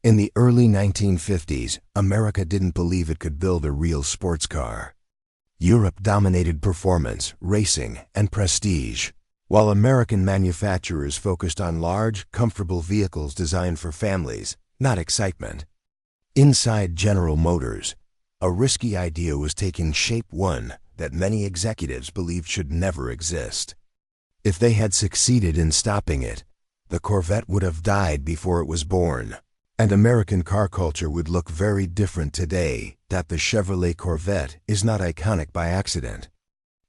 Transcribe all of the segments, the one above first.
In the early 1950s, America didn't believe it could build a real sports car. Europe dominated performance, racing, and prestige, while American manufacturers focused on large, comfortable vehicles designed for families, not excitement. Inside General Motors, a risky idea was taking shape, one that many executives believed should never exist. If they had succeeded in stopping it, the Corvette would have died before it was born, and American car culture would look very different today. That the Chevrolet Corvette is not iconic by accident.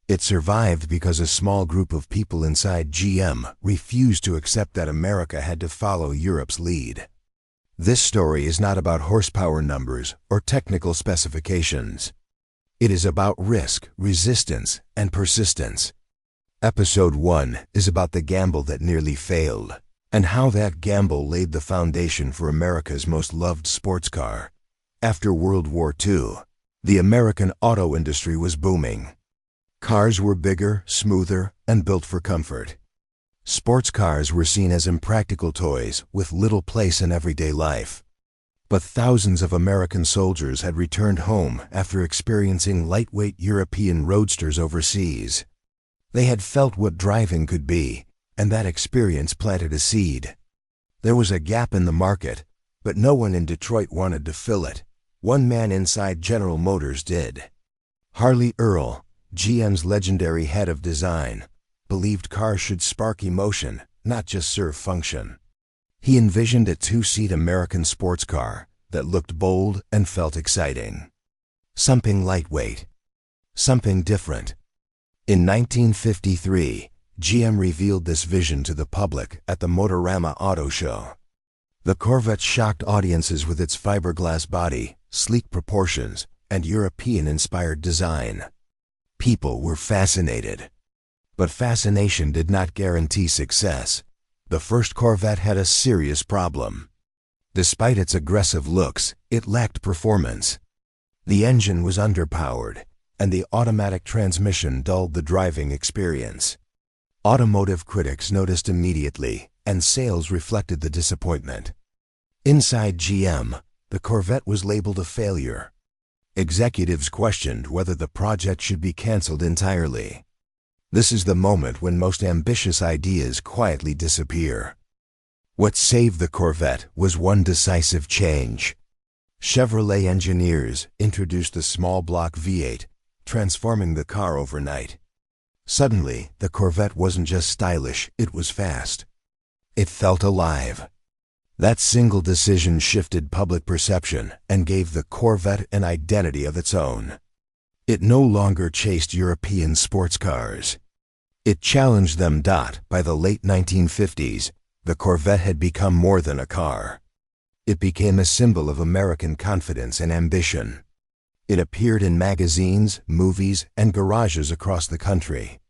It survived because a small group of people inside GM refused to accept that America had to follow Europe's lead. This story is not about horsepower numbers or technical specifications. It is about risk, resistance, and persistence. Episode 1 is about the gamble that nearly failed, and how that gamble laid the foundation for America's most loved sports car. After World War II, the American auto industry was booming. Cars were bigger, smoother, and built for comfort. Sports cars were seen as impractical toys with little place in everyday life. But thousands of American soldiers had returned home after experiencing lightweight European roadsters overseas. They had felt what driving could be, and that experience planted a seed. There was a gap in the market, but no one in Detroit wanted to fill it. One man inside General Motors did. Harley Earl, GM's legendary head of design, believed cars should spark emotion, not just serve function. He envisioned a two-seat American sports car that looked bold and felt exciting. Something lightweight. Something different. In 1953, GM revealed this vision to the public at the Motorama Auto Show. The Corvette shocked audiences with its fiberglass body, sleek proportions, and European-inspired design. People were fascinated. But fascination did not guarantee success. The first Corvette had a serious problem. Despite its aggressive looks, it lacked performance. The engine was underpowered, and the automatic transmission dulled the driving experience. Automotive critics noticed immediately, and sales reflected the disappointment. Inside GM, the Corvette was labeled a failure. Executives questioned whether the project should be canceled entirely. This is the moment when most ambitious ideas quietly disappear. What saved the Corvette was one decisive change. Chevrolet engineers introduced the small block V8, transforming the car overnight. Suddenly, the Corvette wasn't just stylish, it was fast. It felt alive. That single decision shifted public perception and gave the Corvette an identity of its own. It no longer chased European sports cars. It challenged them. By the late 1950s, the Corvette had become more than a car. It became a symbol of American confidence and ambition. It appeared in magazines, movies, and garages across the country.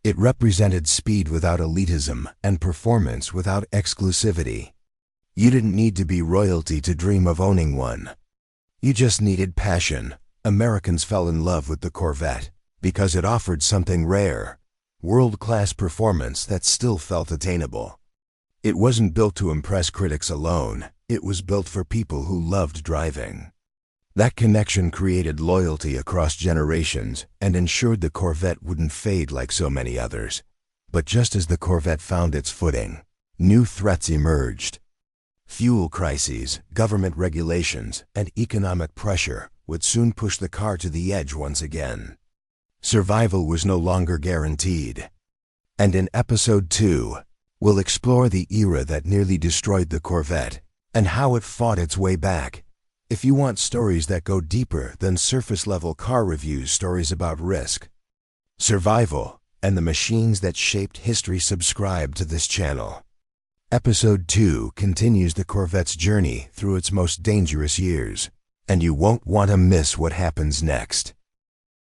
It represented speed without elitism and performance without exclusivity. You didn't need to be royalty to dream of owning one. You just needed passion. Americans fell in love with the Corvette because it offered something rare, world-class performance that still felt attainable. It wasn't built to impress critics alone, it was built for people who loved driving. That connection created loyalty across generations and ensured the Corvette wouldn't fade like so many others. But just as the Corvette found its footing, new threats emerged. Fuel crises, government regulations, and economic pressure would soon push the car to the edge once again. Survival was no longer guaranteed. And in Episode 2, we'll explore the era that nearly destroyed the Corvette and how it fought its way back. If you want stories that go deeper than surface-level car reviews, stories about risk, survival, and the machines that shaped history, subscribe to this channel. Episode 2 continues the Corvette's journey through its most dangerous years, and you won't want to miss what happens next.